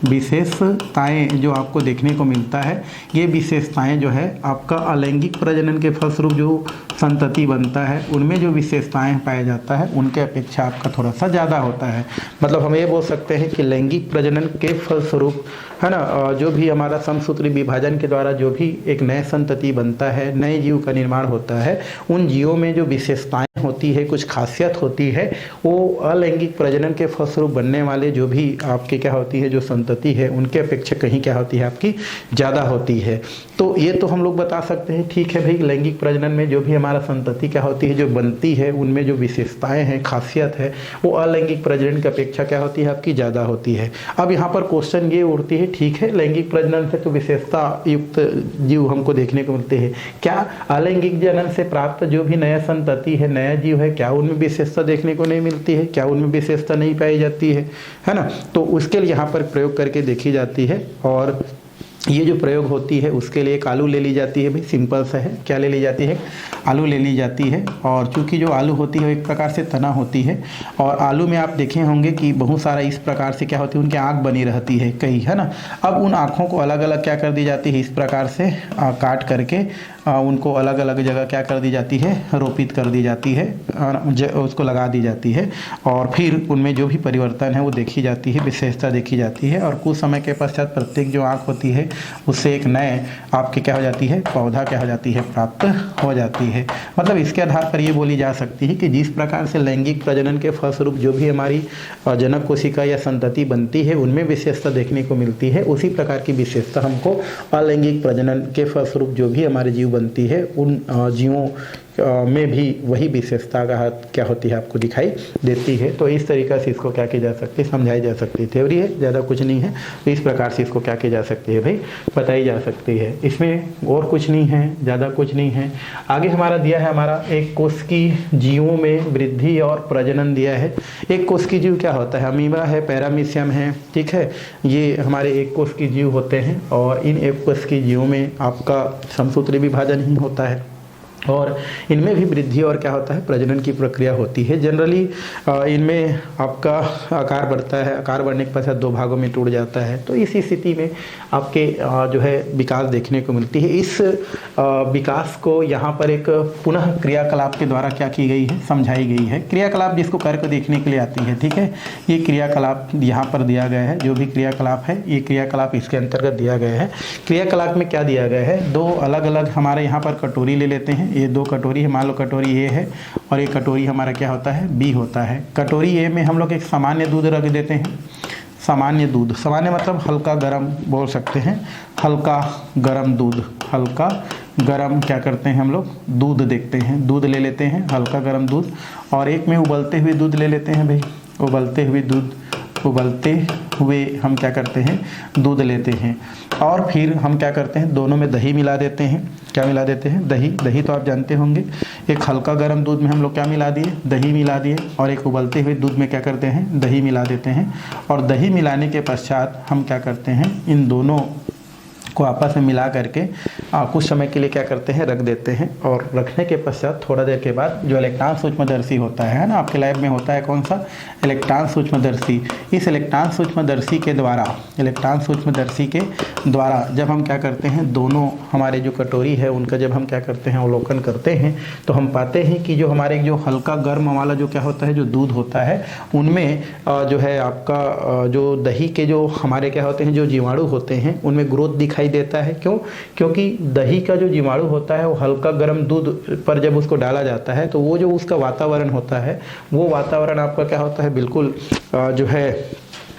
विशेषताएं जो आपको देखने को मिलता है, ये विशेषताएं जो है आपका अलैंगिक प्रजनन के फलस्वरूप जो संतति बनता है उनमें जो विशेषताएं पाया जाता है उनके अपेक्षा आपका थोड़ा सा ज़्यादा होता है। मतलब हम ये बोल सकते हैं कि लैंगिक प्रजनन के फलस्वरूप है ना जो भी हमारा समसूत्री विभाजन के द्वारा जो भी एक नए संतति बनता है, नए जीव का निर्माण होता है, उन जीवों में जो विशेषताएं होती है कुछ खासियत होती है वो अलैंगिक प्रजनन के फलस्वरूप बनने वाले जो भी आपके क्या होती है जो संतति है उनके अपेक्षा कहीं क्या होती है आपकी ज़्यादा होती है। तो ये तो हम लोग बता सकते हैं ठीक है भाई लैंगिक प्रजनन में जो भी हमारा संतति क्या होती है जो बनती है उनमें जो विशेषताएं हैं खासियत है वो अलैंगिक प्रजनन की अपेक्षा क्या होती है आपकी ज़्यादा होती है। अब यहाँ पर क्वेश्चन ये उठती है ठीक है लैंगिक प्रजनन से तो विशेषता युक्त जीव हमको देखने को मिलते हैं, क्या अलैंगिक जनन से प्राप्त जो भी नया संतति है नया नया जीव है, क्या उनमें विशेषता देखने को नहीं मिलती है, क्या उनमें विशेषता नहीं पाई जाती है ना। तो उसके लिए यहाँ पर प्रयोग करके देखी जाती है। और ये जो प्रयोग होती है उसके लिए एक आलू ले ली जाती है भाई, सिंपल सा है। क्या ले ली जाती है? आलू ले ली जाती है। और चूंकि जो आलू होती है वो एक प्रकार से तना होती है, और आलू में आप देखे होंगे कि बहुत सारा इस प्रकार से क्या होती है, उनकी आँख बनी रहती है कई, है ना। अब उन आँखों को अलग अलग क्या कर दी जाती है, इस प्रकार से काट करके उनको अलग अलग जगह क्या कर दी जाती है, रोपित कर दी जाती है, उसको लगा दी जाती है। और फिर उनमें जो भी परिवर्तन है वो देखी जाती है, विशेषता देखी जाती है। और कुछ समय के पश्चात प्रत्येक जो आँख होती है उससे एक नए आपके क्या हो जाती है, पौधा क्या हो जाती है, प्राप्त हो जाती है। मतलब इसके आधार पर ये बोली जा सकती है कि जिस प्रकार से लैंगिक प्रजनन के फलस्वरूप जो भी हमारी जनक कोशिका या संतति बनती है उनमें विशेषता देखने को मिलती है, उसी प्रकार की विशेषता हमको अलैंगिक प्रजनन के फलस्वरूप जो भी हमारे जीव बनती है उन जीवों में भी वही विशेषता का क्या होती है, आपको दिखाई देती है। तो इस तरीक़े से इसको क्या की जा सकती है, समझाई जा सकती है। थ्योरी है, ज़्यादा कुछ नहीं है। तो इस प्रकार से इसको क्या की जा सकती है भाई, बताई जा सकती है। इसमें और कुछ नहीं है, ज़्यादा कुछ नहीं है। आगे हमारा दिया है, हमारा एक कोश की जीवों में वृद्धि और प्रजनन दिया है। एक कोश की जीव क्या होता है, अमीबा है, पैरामीशियम है, ठीक है। ये हमारे एक कोश की जीव होते हैं, और इन एक कोश की जीवों में आपका समसूत्री विभाजन ही होता है, और इनमें भी वृद्धि और क्या होता है, प्रजनन की प्रक्रिया होती है। जनरली इनमें आपका आकार बढ़ता है, आकार बढ़ने के पश्चात 2 भागों में टूट जाता है। तो इस स्थिति में आपके जो है विकास देखने को मिलती है। इस विकास को यहाँ पर एक पुनः क्रियाकलाप के द्वारा क्या की गई है, समझाई गई है। क्रियाकलाप जिसको करके देखने के लिए आती है, ठीक है। ये क्रियाकलाप यहाँ पर दिया गया है, जो भी क्रियाकलाप है ये क्रियाकलाप इसके अंतर्गत दिया गया है। क्रियाकलाप में क्या दिया गया है, 2 अलग अलग हमारे यहाँ पर कटोरी ले लेते हैं। ये 2 कटोरी है, मान लो कटोरी ए है और एक कटोरी हमारा क्या होता है, बी होता है। कटोरी ए में हम लोग एक सामान्य दूध रख देते हैं, सामान्य दूध, सामान्य मतलब हल्का गरम बोल सकते हैं, हल्का गरम दूध, हल्का गरम क्या करते हैं हम लोग, दूध देखते हैं, दूध ले लेते हैं, हल्का गरम दूध। और एक में उबलते हुए दूध ले लेते हैं भाई, उबलते हुए दूध, उबलते हुए हम क्या करते हैं, दूध लेते हैं। और फिर हम क्या करते हैं, दोनों में दही मिला देते हैं। क्या मिला देते हैं, दही। दही तो आप जानते होंगे, एक हल्का गर्म दूध में हम लोग क्या मिला दिए, दही मिला दिए, और एक उबलते हुए दूध में क्या करते हैं, दही मिला देते हैं। और दही मिलाने के पश्चात हम क्या करते हैं, इन दोनों को आपस में मिला करके कुछ समय के लिए क्या करते हैं, रख देते हैं। और रखने के पश्चात थोड़ा देर के बाद जो इलेक्ट्रॉन सूक्ष्मदर्शी होता है ना, आपके लैब में होता है कौन सा, इलेक्ट्रॉन सूक्ष्मदर्शी। इस इलेक्ट्रॉन सूक्ष्मदर्शी के द्वारा, इलेक्ट्रॉन सूक्ष्मदर्शी के द्वारा जब हम क्या करते हैं, दोनों हमारे जो कटोरी है उनका जब हम क्या करते हैं, अवलोकन करते हैं, तो हम पाते हैं कि जो हमारे जो हल्का गर्म वाला जो क्या होता है, जो दूध होता है, उनमें जो है आपका जो दही के जो हमारे क्या होते हैं, जो जीवाणु होते हैं, उनमें ग्रोथ दिखाई देता है। क्यों? क्योंकि दही का जो जीवाणु होता है वो हल्का गर्म दूध पर जब उसको डाला जाता है तो वो जो उसका वातावरण होता है, वो वातावरण आपका क्या होता है, बिल्कुल जो है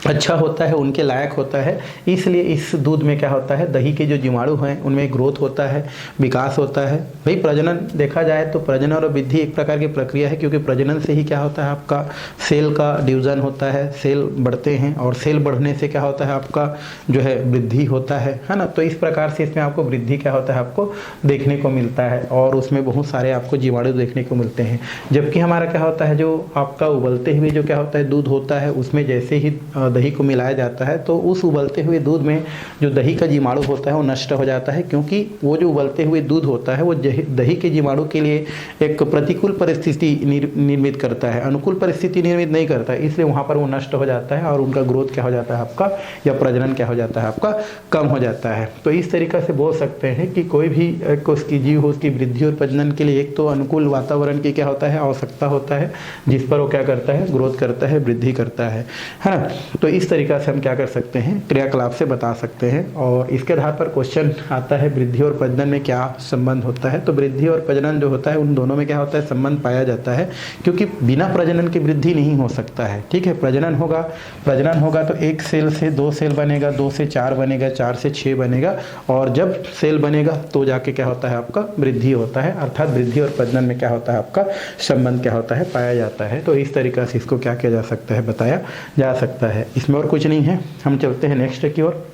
अच्छा होता है, उनके लायक होता है। इसलिए इस दूध में क्या होता है, दही के जो जीवाणु हैं उनमें ग्रोथ होता है, विकास होता है। भाई प्रजनन देखा जाए तो प्रजनन और वृद्धि एक प्रकार की प्रक्रिया है, क्योंकि प्रजनन से ही क्या होता है, आपका सेल का डिवीजन होता है, सेल बढ़ते हैं, और सेल बढ़ने से क्या होता है, आपका जो है वृद्धि होता है ना। तो इस प्रकार से इसमें आपको वृद्धि क्या होता है, आपको देखने को मिलता है, और उसमें बहुत सारे आपको जीवाणु देखने को मिलते हैं। जबकि हमारा क्या होता है, जो आपका उबलते हुए जो क्या होता है, दूध होता है, उसमें जैसे ही दही को मिलाया जाता है तो उस उबलते हुए दूध में जो दही का जीवाणु होता है वो नष्ट हो जाता है, क्योंकि वो जो उबलते हुए दूध होता है वो दही के जीवाणु के लिए एक प्रतिकूल परिस्थिति निर्मित करता है, अनुकूल परिस्थिति निर्मित नहीं करता है। इसलिए वहाँ पर वो नष्ट हो जाता है और उनका ग्रोथ क्या हो जाता है आपका, या प्रजनन क्या हो जाता है आपका, कम हो जाता है। तो इस तरीक़े से बोल सकते हैं कि कोई भी उसकी जीव हो, उसकी वृद्धि और प्रजनन के लिए एक तो अनुकूल वातावरण की क्या होता है, आवश्यकता होता है, जिस पर वो क्या करता है, ग्रोथ करता है, वृद्धि करता है ना। तो इस तरीक़ा से हम क्या कर सकते हैं, क्रियाकलाप से बता सकते हैं। और इसके आधार पर क्वेश्चन आता है, वृद्धि और प्रजनन में क्या संबंध होता है। तो वृद्धि और प्रजनन जो होता है उन दोनों में क्या होता है, संबंध पाया जाता है, क्योंकि बिना प्रजनन की वृद्धि नहीं हो सकता है। ठीक है, प्रजनन होगा तो 1 सेल से 2 सेल बनेगा, 2 से 4 बनेगा, 4 से 6 बनेगा, और जब सेल बनेगा तो जाके क्या होता है, आपका वृद्धि होता है। अर्थात वृद्धि और प्रजनन में क्या होता है, आपका संबंध क्या होता है, पाया जाता है। तो इस तरीक़ा से इसको क्या किया जा सकता है, बताया जा सकता है। इसमें और कुछ नहीं है। हम चलते हैं नेक्स्ट की ओर।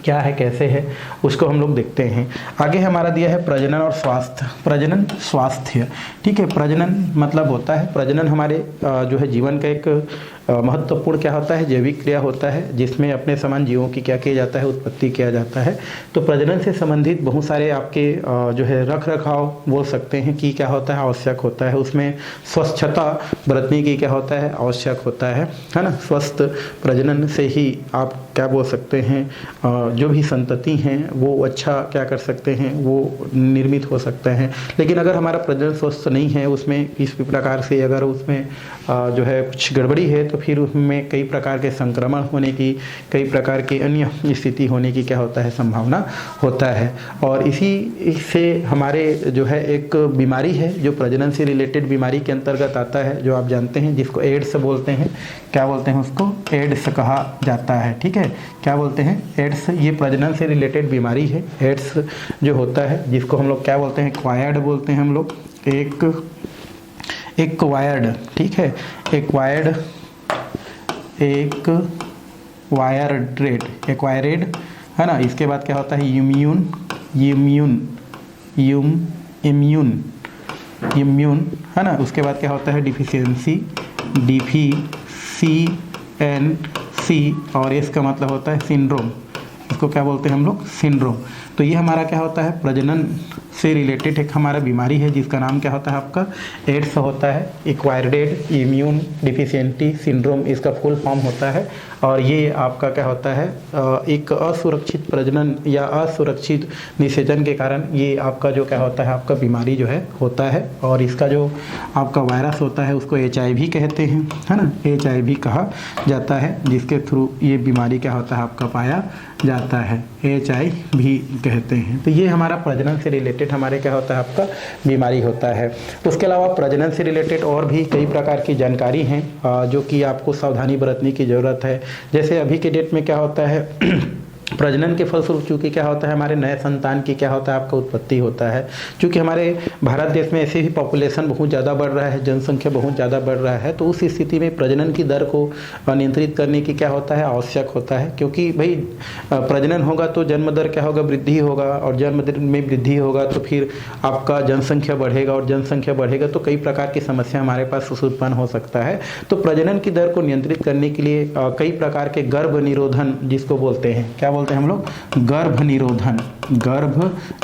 क्या है, कैसे है, उसको हम लोग देखते हैं। आगे हमारा दिया है प्रजनन और स्वास्थ्य। प्रजनन स्वास्थ्य, ठीक है। प्रजनन मतलब होता है, प्रजनन हमारे जो है जीवन का एक महत्वपूर्ण क्या होता है, जैविक क्रिया होता है, जिसमें अपने समान जीवों की क्या किया जाता है, उत्पत्ति किया जाता है। तो प्रजनन से संबंधित बहुत सारे आपके जो है रख रखाव बोल सकते हैं कि क्या होता है, आवश्यक होता है। उसमें स्वच्छता बरतने की क्या होता है, आवश्यक होता है ना। स्वस्थ प्रजनन से ही आप क्या बोल सकते हैं, जो भी संतति हैं वो अच्छा क्या कर सकते हैं, वो निर्मित हो सकते हैं। लेकिन अगर हमारा प्रजनन स्वस्थ नहीं है, उसमें किसी प्रकार से अगर उसमें जो है कुछ गड़बड़ी है, तो फिर उसमें कई प्रकार के संक्रमण होने की, कई प्रकार की अन्य स्थिति होने की क्या होता है, संभावना होता है। और इसी से हमारे जो है एक बीमारी है जो प्रजनन से रिलेटेड बीमारी के अंतर्गत आता है, जो आप जानते हैं, जिसको एड्स बोलते हैं। क्या बोलते हैं उसको, एड्स कहा जाता है, ठीक है। क्या बोलते हैं, एड्स। ये प्रजनन से रिलेटेड बीमारी है। एड्स जो होता है, जिसको हम लोग क्या बोलते हैं, एक्वायर्ड बोलते हैं हम लोग, एक्वायर्ड, ठीक है। एक्वायर्ड है ना। इसके बाद क्या होता है, इम्यून है ना। उसके बाद क्या होता है, डिफिशियंसी, और इसका मतलब होता है सिंड्रोम। इसको क्या बोलते हैं हम लोग, सिंड्रोम। तो ये हमारा क्या होता है, प्रजनन से रिलेटेड एक हमारा बीमारी है, जिसका नाम क्या होता है, आपका एड्स होता है। एक्वायर्ड इम्यून डिफिशियंटी सिंड्रोम इसका फुल फॉर्म होता है। और ये आपका क्या होता है, एक असुरक्षित प्रजनन या असुरक्षित निषेचन के कारण ये आपका जो क्या होता है, आपका बीमारी जो है होता है। और इसका जो आपका वायरस होता है उसको HIV कहते हैं, है ना। HIV कहा जाता है, जिसके थ्रू ये बीमारी क्या होता है, आपका पाया जाता है, HIV कहते हैं। तो ये हमारा प्रजनन से रिलेटेड हमारे क्या होता है, आपका बीमारी होता है। उसके अलावा प्रजनन से रिलेटेड और भी कई प्रकार की जानकारी हैं जो कि आपको सावधानी बरतने की ज़रूरत है। जैसे अभी के डेट में क्या होता है, प्रजनन के फलस्वरूप चूँकि क्या होता है, हमारे नए संतान की क्या होता है, आपका उत्पत्ति होता है। क्योंकि हमारे भारत देश में ऐसे ही पॉपुलेशन बहुत ज़्यादा बढ़ रहा है, जनसंख्या बहुत ज़्यादा बढ़ रहा है। तो उस स्थिति में प्रजनन की दर को नियंत्रित करने की क्या होता है, आवश्यक होता है। क्योंकि भाई प्रजनन होगा तो जन्म दर क्या होगा, वृद्धि होगा, और जन्म दर में वृद्धि होगा तो फिर आपका जनसंख्या बढ़ेगा, और जनसंख्या बढ़ेगा तो कई प्रकार की समस्या हमारे पास उत्पन्न हो सकता है। तो प्रजनन की दर को नियंत्रित करने के लिए कई प्रकार के गर्भ निरोधन, जिसको बोलते हैं, क्या बोलते हैं हम लोग, गर्भ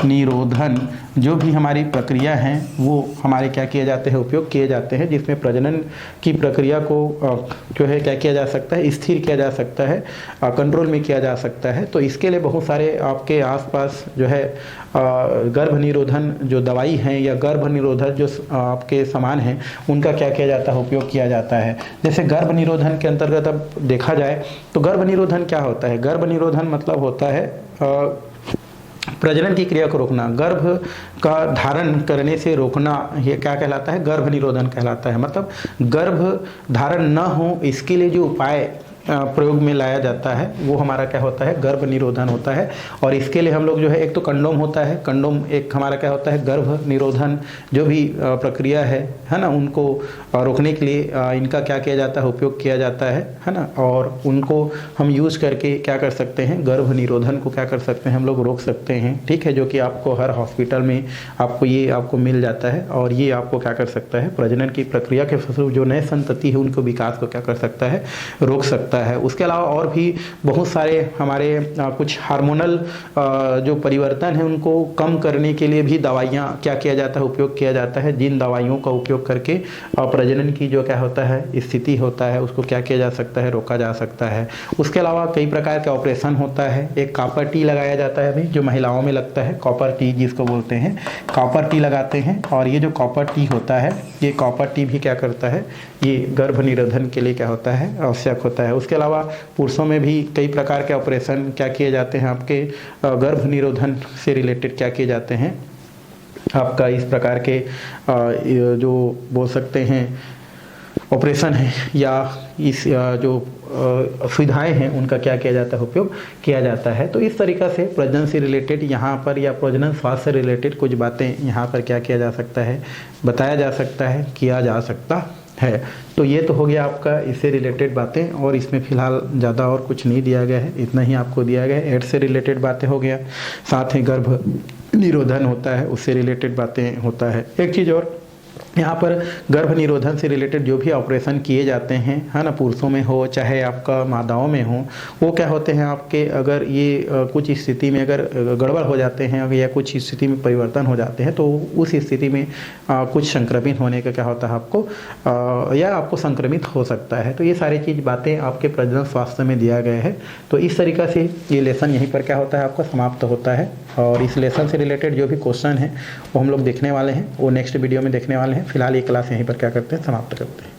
निरोधन जो भी हमारी प्रक्रिया है वो हमारे क्या किए जाते हैं, उपयोग किए जाते हैं, जिसमें प्रजनन की प्रक्रिया को जो है क्या किया जा सकता है, स्थिर किया जा सकता है, कंट्रोल में किया जा सकता है। तो इसके लिए बहुत सारे आपके आसपास जो है गर्भ निरोधन जो दवाई हैं या गर्भ निरोधक जो आपके सामान हैं, उनका क्या किया जाता है, उपयोग किया जाता है। जैसे गर्भ निरोधन के अंतर्गत अब देखा जाए तो गर्भ निरोधन क्या होता है, गर्भ निरोधन मतलब होता है प्रजनन की क्रिया को रोकना, गर्भ का धारण करने से रोकना, ये क्या कहलाता है, गर्भ निरोधन कहलाता है। मतलब गर्भ धारण न हो इसके लिए जो उपाय प्रयोग में लाया जाता है वो हमारा क्या होता है, गर्भ निरोधन होता है। और इसके लिए हम लोग जो है, एक तो कंडोम होता है, कंडोम एक हमारा क्या होता है, गर्भ निरोधन जो भी प्रक्रिया है ना, उनको रोकने के लिए इनका क्या किया जाता है, उपयोग किया जाता है ना। और उनको हम यूज करके क्या कर सकते हैं, गर्भ निरोधन को क्या कर सकते हैं, हम लोग रोक सकते हैं, ठीक है। जो कि आपको हर हॉस्पिटल में आपको मिल जाता है। और ये आपको क्या कर सकता है, प्रजनन की प्रक्रिया के फलस्वरूप जो नए संतति है उनको विकास को क्या कर सकता है, रोक सकता है। उसके अलावा और भी बहुत सारे हमारे कुछ हार्मोनल जो परिवर्तन है उनको कम करने के लिए भी दवाइयाँ क्या किया जाता है, उपयोग किया जाता है। जिन दवाइयों का उपयोग करके प्रजनन की जो क्या होता है, स्थिति होता है, उसको क्या किया जा सकता है, रोका जा सकता है। उसके अलावा कई प्रकार का ऑपरेशन होता है। एक कॉपर टी लगाया जाता है अभी, जो महिलाओं में लगता है, कॉपर टी जिसको बोलते हैं, कॉपर टी लगाते हैं। और ये जो कॉपर टी होता है, ये कॉपर टी भी क्या करता है, ये गर्भ निरोधन के लिए क्या होता है, आवश्यक होता है। उसके अलावा पुरुषों में भी कई प्रकार के ऑपरेशन क्या किए जाते हैं, आपके गर्भ निरोधन से रिलेटेड क्या किए जाते हैं, आपका इस प्रकार के जो बोल सकते हैं ऑपरेशन है या इस जो सुविधाएं हैं उनका क्या किया जाता है, उपयोग किया जाता है। तो इस तरीक़ा से प्रजनन से रिलेटेड यहाँ पर या प्रजनन स्वास्थ्य से रिलेटेड कुछ बातें यहाँ पर क्या किया जा सकता है, बताया जा सकता है, किया जा सकता है। तो ये तो हो गया आपका इससे रिलेटेड बातें, और इसमें फ़िलहाल ज़्यादा और कुछ नहीं दिया गया है, इतना ही आपको दिया गया है। एड्स से रिलेटेड बातें हो गया, साथ ही गर्भ निरोधन होता है उससे रिलेटेड बातें होता है। एक चीज़ और, यहाँ पर गर्भ निरोधन से रिलेटेड जो भी ऑपरेशन किए जाते हैं, है ना, पुरुषों में हो चाहे आपका मादाओं में हो, वो क्या होते हैं आपके, अगर ये कुछ स्थिति में अगर गड़बड़ हो जाते हैं या कुछ स्थिति में परिवर्तन हो जाते हैं, तो उस स्थिति में कुछ संक्रमित होने का क्या होता है आपको, या आपको संक्रमित हो सकता है। तो ये सारी चीज़ बातें आपके प्रजनन स्वास्थ्य में दिया गया है। तो इस तरीक़ा से ये लेसन यहीं पर क्या होता है आपका समाप्त होता है। और इस लेसन से रिलेटेड जो भी क्वेश्चन है वो हम लोग देखने वाले हैं, वो नेक्स्ट वीडियो में देखने वाले हैं। फिलहाल ये क्लास यहीं पर क्या करते हैं, समाप्त करते हैं।